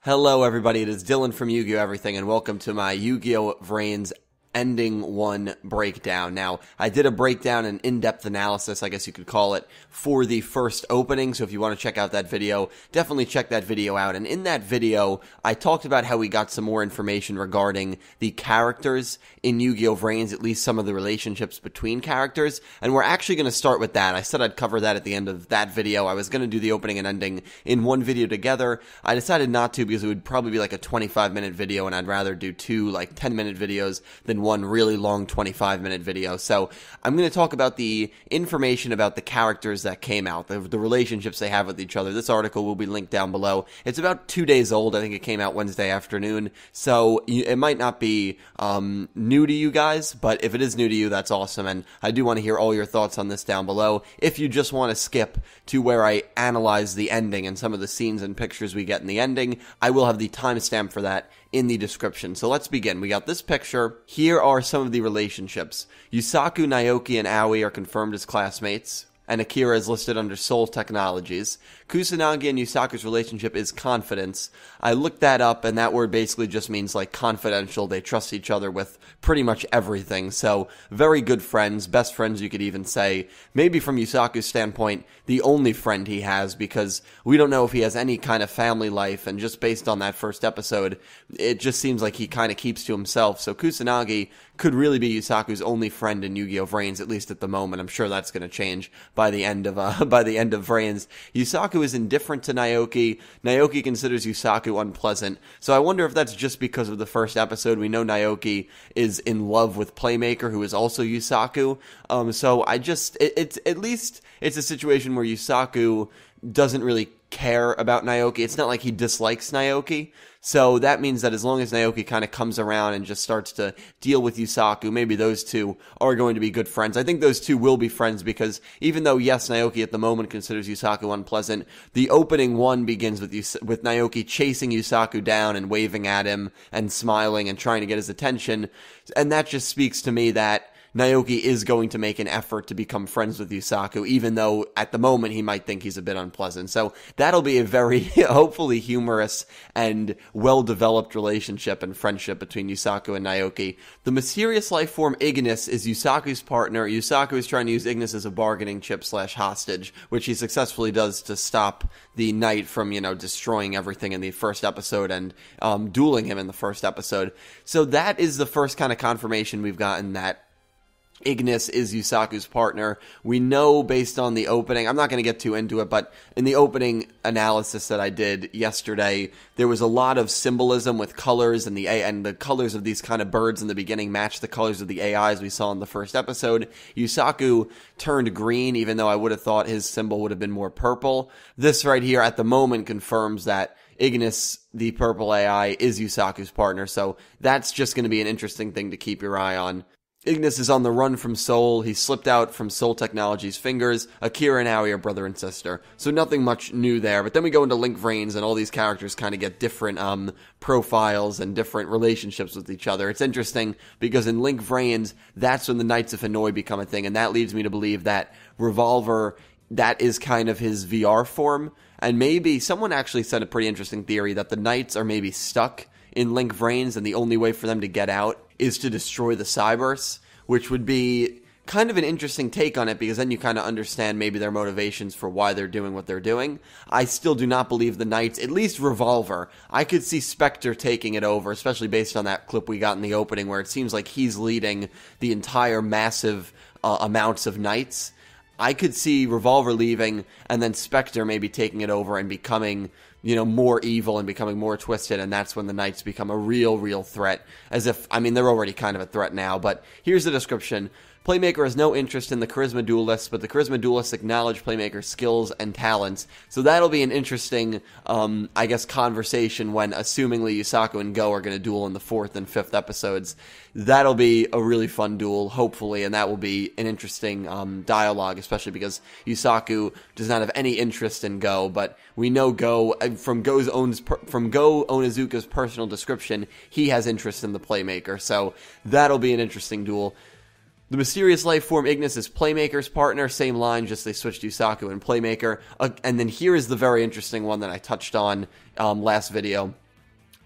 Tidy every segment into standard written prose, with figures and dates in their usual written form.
Hello everybody, it is Dylan from Yugioh Everything, and welcome to my Yu-Gi-Oh! VRains Ending 1 breakdown. Now, I did a breakdown and in-depth analysis, I guess you could call it, for the first opening, so if you want to check out that video, definitely check that video out. And in that video, I talked about how we got some more information regarding the characters in Yu-Gi-Oh! VRains, at least some of the relationships between characters, and we're actually going to start with that. I said I'd cover that at the end of that video. I was going to do the opening and ending in one video together. I decided not to because it would probably be like a 25-minute video, and I'd rather do two like 10-minute videos than one really long 25-minute video. So I'm going to talk about the information about the characters that came out, the relationships they have with each other. This article will be linked down below. It's about 2 days old. I think it came out Wednesday afternoon. So it might not be new to you guys, but if it is new to you, that's awesome. And I do want to hear all your thoughts on this down below. If you just want to skip to where I analyze the ending and some of the scenes and pictures we get in the ending, I will have the timestamp for that in the description. So let's begin. We got this picture. Here are some of the relationships. Yusaku, Naoki, and Aoi are confirmed as classmates, and Akira is listed under Soul Technologies. Kusanagi and Yusaku's relationship is confidence. I looked that up, and that word basically just means like confidential. They trust each other with pretty much everything. So very good friends, best friends you could even say. Maybe from Yusaku's standpoint, the only friend he has, because we don't know if he has any kind of family life, and just based on that first episode, it just seems like he kind of keeps to himself. So Kusanagi could really be Yusaku's only friend in Yu-Gi-Oh! VRains, at least at the moment. I'm sure that's going to change by the end of VRains. Yusaku is indifferent to Naoki. Naoki considers Yusaku unpleasant. So I wonder if that's just because of the first episode. We know Naoki is in love with Playmaker, who is also Yusaku. So it's at least it's a situation where Yusaku doesn't really care about Naoki. It's not like he dislikes Naoki. So that means that as long as Naoki kind of comes around and just starts to deal with Yusaku, maybe those two are going to be good friends. I think those two will be friends because even though, yes, Naoki at the moment considers Yusaku unpleasant, the opening one begins with Naoki chasing Yusaku down and waving at him and smiling and trying to get his attention. And that just speaks to me that Naoki is going to make an effort to become friends with Yusaku, even though at the moment he might think he's a bit unpleasant. So that'll be a very, hopefully humorous and well-developed relationship and friendship between Yusaku and Naoki. The mysterious life form Ignis is Yusaku's partner. Yusaku is trying to use Ignis as a bargaining chip / hostage, which he successfully does to stop the knight from, destroying everything in the first episode and dueling him in the first episode. So that is the first kind of confirmation we've gotten that Ignis is Yusaku's partner. We know based on the opening, I'm not going to get too into it, but in the opening analysis that I did yesterday, there was a lot of symbolism with colors, and the colors of these kind of birds in the beginning match the colors of the AIs we saw in the first episode. Yusaku turned green, even though I would have thought his symbol would have been more purple. This right here at the moment confirms that Ignis, the purple AI, is Yusaku's partner, so that's just going to be an interesting thing to keep your eye on. Ignis is on the run from Soul. He slipped out from Soul Technologies' fingers. Akira and Aoi are brother and sister. So nothing much new there. But then we go into Link VRains, and all these characters kind of get different profiles and different relationships with each other. It's interesting because in Link VRains, that's when the Knights of Hanoi become a thing. And that leads me to believe that Revolver, that is kind of his VR form. And maybe someone actually said a pretty interesting theory that the Knights are maybe stuck in Link VRains, and the only way for them to get out is to destroy the Cyberse, which would be kind of an interesting take on it, because then you kind of understand maybe their motivations for why they're doing what they're doing. I still do not believe the Knights, at least Revolver. I could see Spectre taking it over, especially based on that clip we got in the opening, where it seems like he's leading the entire massive amounts of Knights. I could see Revolver leaving, and then Spectre maybe taking it over and becoming, more evil and becoming more twisted, and that's when the Knights become a real threat. They're already kind of a threat now, but here's the description. Playmaker has no interest in the Charisma Duelists, but the Charisma Duelists acknowledge Playmaker's skills and talents. So that'll be an interesting, conversation when, assumingly, Yusaku and Go are going to duel in the 4th and 5th episodes. That'll be a really fun duel, hopefully, and that will be an interesting dialogue, especially because Yusaku does not have any interest in Go, but we know Go, from Go Onizuka's personal description, he has interest in the Playmaker, so that'll be an interesting duel. The mysterious life form Ignis is Playmaker's partner. Same line, just they switched Yusaku and Playmaker. And then here is the very interesting one that I touched on last video.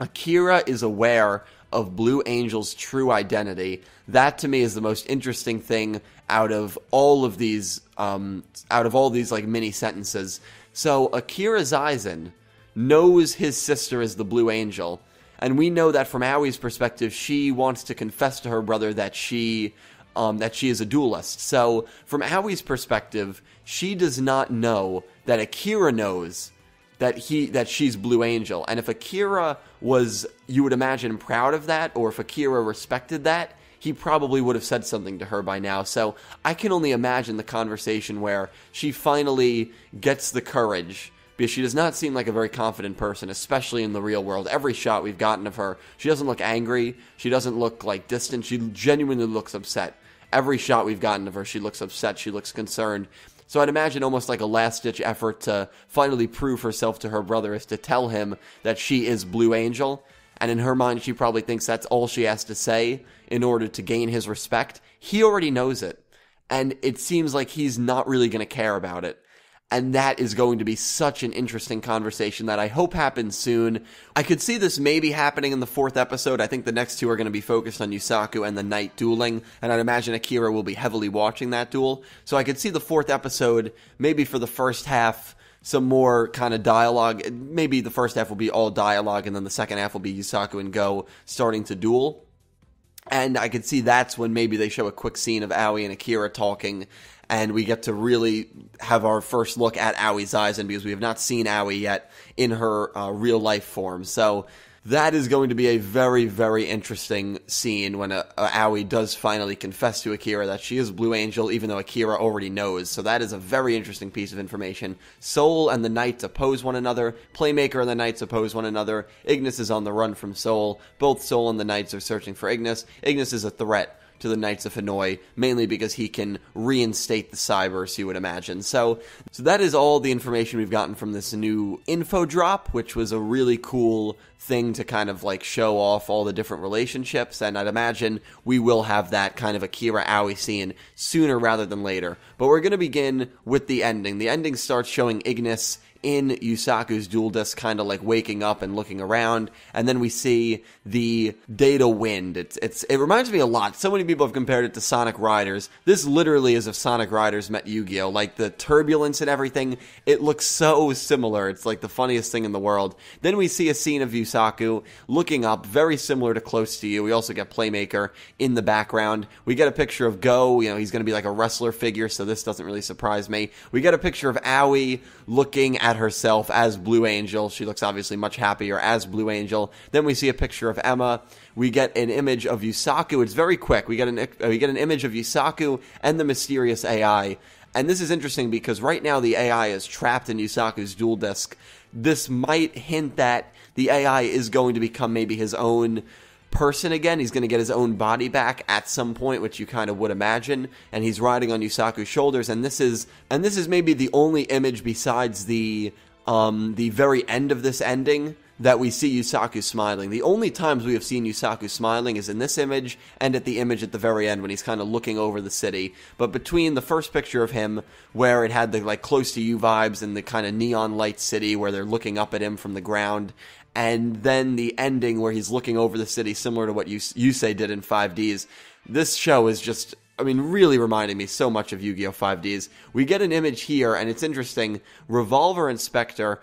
Akira is aware of Blue Angel's true identity. That to me is the most interesting thing out of all these like mini sentences. So Akira Zaizen knows his sister is the Blue Angel, and we know that from Aoi's perspective, she wants to confess to her brother that she is a duelist. So from Aoi's perspective, she does not know that Akira knows that she's Blue Angel. And if Akira was, you would imagine, proud of that, or if Akira respected that, he probably would have said something to her by now. So I can only imagine the conversation where she finally gets the courage, because she does not seem like a very confident person, especially in the real world. Every shot we've gotten of her, she doesn't look angry, she doesn't look like distant, she genuinely looks upset. Every shot we've gotten of her, she looks upset, she looks concerned. So I'd imagine almost like a last-ditch effort to finally prove herself to her brother is to tell him that she is Blue Angel. And in her mind, she probably thinks that's all she has to say in order to gain his respect. He already knows it. And it seems like he's not really going to care about it. And that is going to be such an interesting conversation that I hope happens soon. I could see this maybe happening in the 4th episode. I think the next 2 are going to be focused on Yusaku and the knight dueling, and I'd imagine Akira will be heavily watching that duel. So I could see the 4th episode, maybe for the first half, some more kind of dialogue. Maybe the first half will be all dialogue, and then the second half will be Yusaku and Go starting to duel. And I could see that's when maybe they show a quick scene of Aoi and Akira talking, and we get to really have our first look at Aoi Zaizen, because we have not seen Aoi yet in her real-life form. So that is going to be a very, very interesting scene when Aoi does finally confess to Akira that she is Blue Angel, even though Akira already knows. So that is a very interesting piece of information. Soul and the Knights oppose one another. Playmaker and the Knights oppose one another. Ignis is on the run from Soul. Both Soul and the Knights are searching for Ignis. Ignis is a threat to the Knights of Hanoi, mainly because he can reinstate the Cybers, you would imagine. So that is all the information we've gotten from this new info drop, which was a really cool thing to kind of like show off all the different relationships, and I'd imagine we will have that kind of Akira Aoi scene sooner rather than later. But we're going to begin with the ending. The ending starts showing Ignis in Yusaku's duel disc, kind of like waking up and looking around, and then we see the data wind. It reminds me a lot. So many people have compared it to Sonic Riders. This literally is if Sonic Riders met Yu-Gi-Oh! Like the turbulence and everything, it looks so similar. It's like the funniest thing in the world. Then we see a scene of Yusaku looking up, very similar to Close to You. We also get Playmaker in the background. We get a picture of Go. You know, he's going to be like a wrestler figure, so this doesn't really surprise me. We get a picture of Aoi looking at herself as Blue Angel. She looks obviously much happier as Blue Angel. Then we see a picture of Emma. We get an image of Yusaku. It's very quick. We get an image of Yusaku and the mysterious AI. And this is interesting because right now the AI is trapped in Yusaku's duel disc. This might hint that the AI is going to become maybe his own person again. He's going to get his own body back at some point, which you kind of would imagine, and he's riding on Yusaku's shoulders, and this is maybe the only image besides the very end of this ending that we see Yusaku smiling. The only times we have seen Yusaku smiling is in this image and at the image at the very end when he's kind of looking over the city. But between the first picture of him where it had the like Close to You vibes and the kind of neon light city where they're looking up at him from the ground, and then the ending where he's looking over the city similar to what Yusei did in 5Ds, this show is just, I mean, really reminding me so much of Yu-Gi-Oh! 5Ds. We get an image here, and it's interesting. Revolver and Spectre.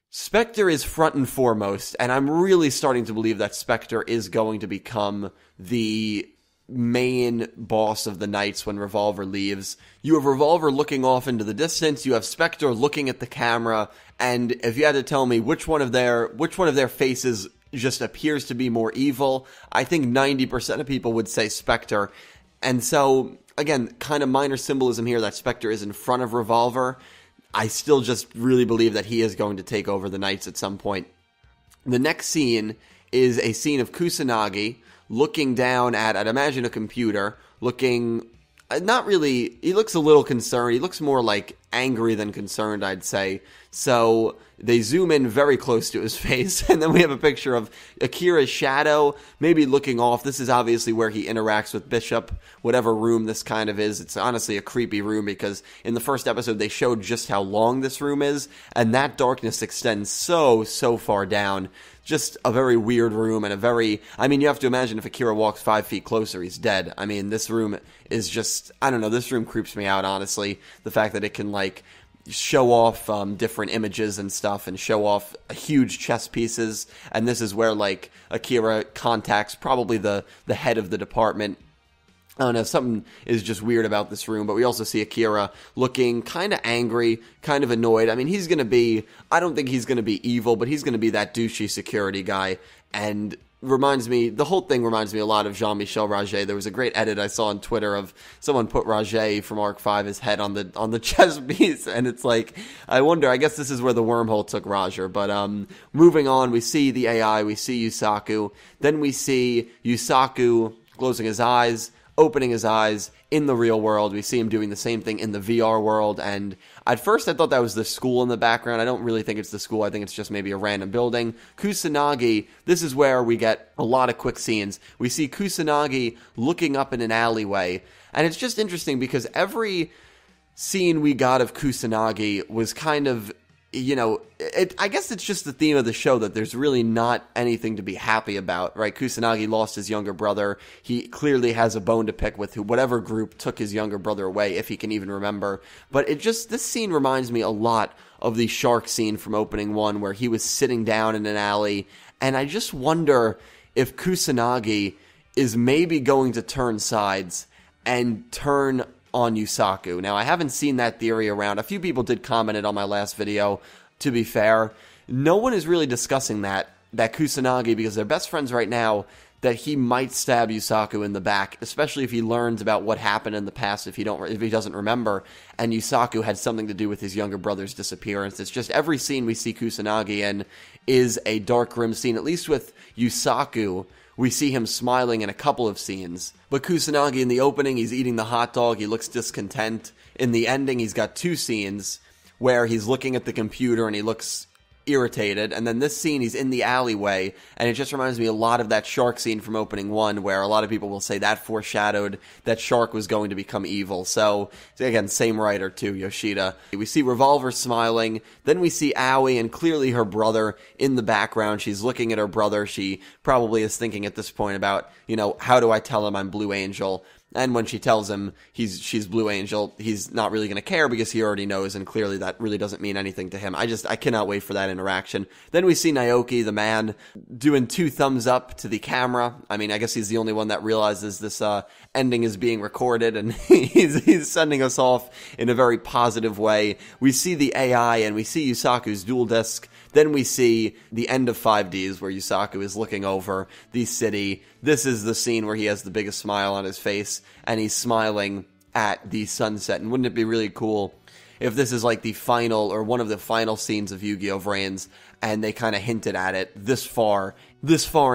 Spectre is front and foremost, and I'm really starting to believe that Spectre is going to become the main boss of the Knights when Revolver leaves. You have Revolver looking off into the distance, you have Spectre looking at the camera, and if you had to tell me which one of their faces just appears to be more evil, I think 90% of people would say Spectre. And so, again, kind of minor symbolism here that Spectre is in front of Revolver. I still just really believe that he is going to take over the Knights at some point. The next scene is a scene of Kusanagi looking down at, I'd imagine, a computer, looking, not really, he looks a little concerned. He looks more like angry than concerned, I'd say. So they zoom in very close to his face, and then we have a picture of Akira's shadow, maybe looking off. This is obviously where he interacts with Bishop, whatever room this kind of is. It's honestly a creepy room, because in the first episode they showed just how long this room is, and that darkness extends so far down. Just a very weird room, and I mean, you have to imagine if Akira walks 5 feet closer, he's dead. I mean, this room is just, I don't know, this room creeps me out, honestly. The fact that it can, like, show off different images and stuff, and show off huge chess pieces, and this is where, like, Akira contacts probably the head of the department. I don't know, something is just weird about this room, but we also see Akira looking kind of angry, kind of annoyed. I mean, I don't think he's going to be evil, but he's going to be that douchey security guy, and the whole thing reminds me a lot of Jean-Michel Raget. There was a great edit I saw on Twitter of someone put Raget from Arc 5, his head on the chess piece, and it's like, I wonder, I guess this is where the wormhole took Roger. But moving on, we see the AI, we see Yusaku, then we see Yusaku closing his eyes, opening his eyes in the real world. We see him doing the same thing in the VR world, and at first I thought that was the school in the background. I don't really think it's the school. I think it's just maybe a random building. Kusanagi, this is where we get a lot of quick scenes. We see Kusanagi looking up in an alleyway, and it's just interesting because every scene we got of Kusanagi was kind of, you know, I guess it's just the theme of the show that there's really not anything to be happy about, right? Kusanagi lost his younger brother. He clearly has a bone to pick with whatever group took his younger brother away, if he can even remember. But this scene reminds me a lot of the shark scene from opening 1, where he was sitting down in an alley, and I just wonder if Kusanagi is maybe going to turn sides and turn on Yusaku. Now, I haven't seen that theory around. A few people did comment it on my last video, to be fair. No one is really discussing that Kusanagi, because they're best friends right now, that he might stab Yusaku in the back, especially if he learns about what happened in the past, if he doesn't remember, and Yusaku had something to do with his younger brother's disappearance. It's just every scene we see Kusanagi in is a dark, grim scene. At least with Yusaku, we see him smiling in a couple of scenes. But Kusanagi in the opening, he's eating the hot dog, he looks discontent. In the ending, he's got 2 scenes where he's looking at the computer and he looks irritated, and then this scene he's in the alleyway, and it just reminds me a lot of that shark scene from opening 1, where a lot of people will say that foreshadowed that Shark was going to become evil. So again, same writer too, Yoshida. We see Revolver smiling, then we see Aoi and clearly her brother in the background. She's looking at her brother. She probably is thinking at this point about, you know, how do I tell him I'm Blue Angel? And when she tells him she's Blue Angel, he's not really going to care because he already knows, and clearly that really doesn't mean anything to him. I cannot wait for that interaction. Then we see Naoki, the man, doing 2 thumbs up to the camera. I mean, I guess he's the only one that realizes this ending is being recorded, and he's sending us off in a very positive way. We see the AI, and we see Yusaku's dual disc. Then we see the end of 5Ds, where Yusaku is looking over the city. This is the scene where he has the biggest smile on his face, and he's smiling at the sunset. And wouldn't it be really cool if this is like the final, or one of the final scenes of Yu-Gi-Oh! VRains, and they kind of hinted at it this far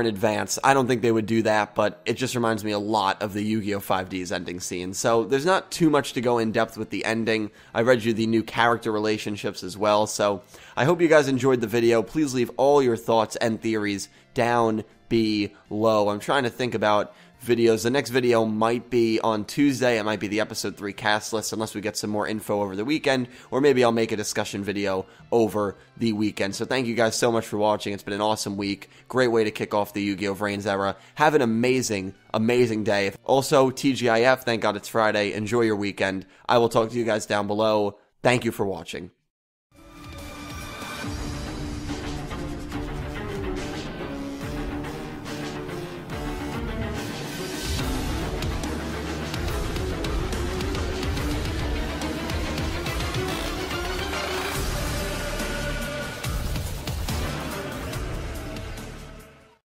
in advance? I don't think they would do that, but it just reminds me a lot of the Yu-Gi-Oh! 5D's ending scene. So there's not too much to go in depth with the ending. I read you the new character relationships as well, so I hope you guys enjoyed the video. Please leave all your thoughts and theories down below. I'm trying to think about videos. The next video might be on Tuesday. It might be the episode 3 cast list, unless we get some more info over the weekend, or maybe I'll make a discussion video over the weekend. So thank you guys so much for watching. It's been an awesome week. Great way to kick off the Yu-Gi-Oh! VRains era. Have an amazing day. Also, TGIF, thank God it's Friday. Enjoy your weekend. I will talk to you guys down below. Thank you for watching.